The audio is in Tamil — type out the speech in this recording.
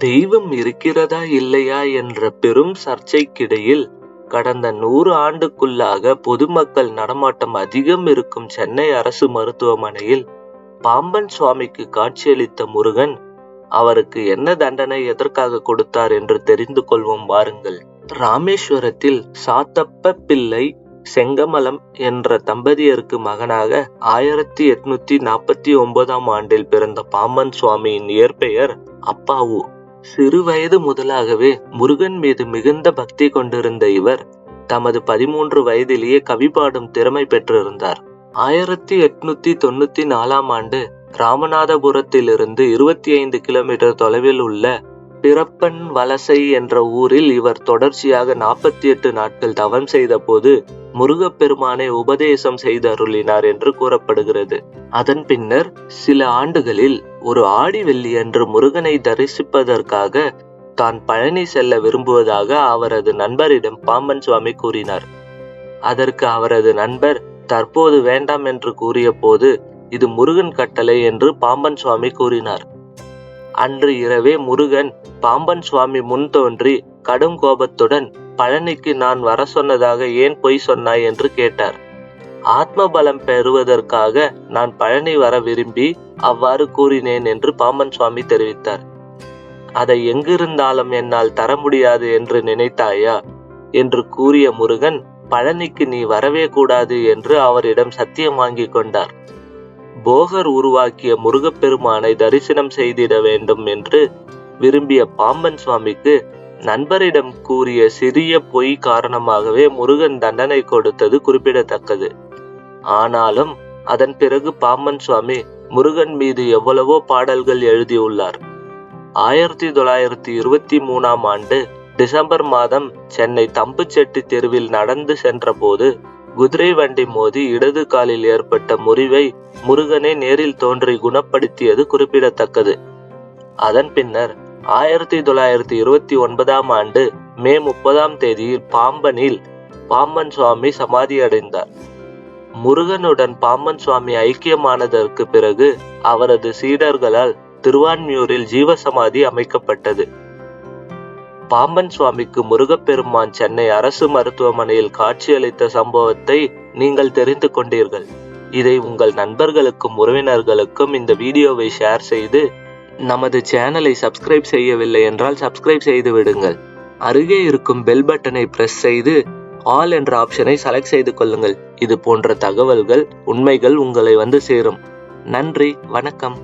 தெய்வம் இருக்கிறதா இல்லையா என்ற பெரும் சர்ச்சைக்கிடையில் கடந்த 100 ஆண்டுக்குள்ளாக பொதுமக்கள் நடமாட்டம் அதிகம் இருக்கும் சென்னை அரசு மருத்துவமனையில் பாம்பன் சுவாமிக்கு காட்சியளித்த முருகன் அவருக்கு என்ன தண்டனை எதற்காக கொடுத்தார் என்று தெரிந்து கொள்வோம் வாருங்கள். ராமேஸ்வரத்தில் சாத்தப்ப பிள்ளை செங்கமலம் என்ற தம்பதியருக்கு மகனாக 1849 ஆண்டில் பிறந்த பாம்பன் சுவாமியின் இயற்பெயர் அப்பாவு. சிறு வயது முதலாகவே முருகன் மீது மிகுந்த பக்தி கொண்டிருந்த இவர் தமது 13 வயதிலேயே கவி பாடும் திறமை பெற்றிருந்தார். 1894 ஆண்டு ராமநாதபுரத்திலிருந்து 25 கிலோமீட்டர் தொலைவில் உள்ள பிறப்பன் வலசை என்ற ஊரில் இவர் தொடர்ச்சியாக 48 நாட்கள் தவம் செய்த போது முருகப்பெருமானை உபதேசம் செய்தருளினார் என்று கூறப்படுகிறது. அதன் பின்னர் சில ஆண்டுகளில் ஒரு ஆடி வெள்ளி அன்று முருகனை தரிசிப்பதற்காக தான் பழனி செல்ல விரும்புவதாக அவரது நண்பரிடம் பாம்பன் சுவாமி கூறினார். அதற்கு அவரது நண்பர் தற்போது வேண்டாம் என்று கூறிய போது இது முருகன் கட்டளை என்று பாம்பன் சுவாமி கூறினார். அன்று இரவே முருகன் பாம்பன் சுவாமி முன் தோன்றி கடும் கோபத்துடன் பழனிக்கு நான் வர சொன்னதாக ஏன் பொய் சொன்னாய் என்று கேட்டார். ஆத்ம பலம் பெறுவதற்காக நான் பழனி வர விரும்பி அவ்வாறு கூறினேன் என்று பாம்பன் சுவாமி தெரிவித்தார். அதை எங்கிருந்தாலும் என்னால் தர முடியாது என்று நினைத்தாயா என்று கூறிய முருகன் பழனிக்கு நீ வரவே கூடாது என்று அவரிடம் சத்தியம் வாங்கி கொண்டார். போகர் உருவாக்கிய முருகப்பெருமானை தரிசனம் செய்திட வேண்டும் என்று விரும்பிய பாம்பன் சுவாமிக்கு நண்பரிடம் கூறிய சிறிய பொய் காரணமாகவே முருகன் தண்டனை கொடுத்தது குறிப்பிடத்தக்கது. ஆனாலும் அதன் பிறகு பாம்பன் சுவாமி முருகன் மீது எவ்வளவோ பாடல்கள் எழுதியுள்ளார். 1923 ஆண்டு டிசம்பர் மாதம் சென்னை தம்புச்செட்டி தெருவில் நடந்து சென்ற போது குதிரை வண்டி மோதி இடது காலில் ஏற்பட்ட முறிவை முருகனே நேரில் தோன்றி குணப்படுத்தியது குறிப்பிடத்தக்கது. அதன் பின்னர் 1929 ஆண்டு மே 30 பாம்பனில் பாம்பன் சுவாமி சமாதி அடைந்தார். முருகனுடன் பாம்பன் சுவாமி ஐக்கியமானதற்கு பிறகு அவரது சீடர்களால் திருவான்மியூரில் ஜீவசமாதி அமைக்கப்பட்டது. பாம்பன் சுவாமிக்கு முருகப்பெருமான் சென்னை அரசு மருத்துவமனையில் காட்சியளித்த சம்பவத்தை நீங்கள் தெரிந்து கொண்டீர்கள். இதை உங்கள் நண்பர்களுக்கும் உறவினர்களுக்கும் இந்த வீடியோவை ஷேர் செய்து நமது சேனலை சப்ஸ்கிரைப் செய்யவில்லை என்றால் சப்ஸ்கிரைப் செய்து விடுங்கள். அருகே இருக்கும் பெல் பட்டனை பிரஸ் செய்து ஆல் என்ற ஆப்ஷனை செலக்ட் செய்து கொள்ளுங்கள். இது போன்ற தகவல்கள் உண்மைகள் உங்களை வந்து சேரும். நன்றி, வணக்கம்.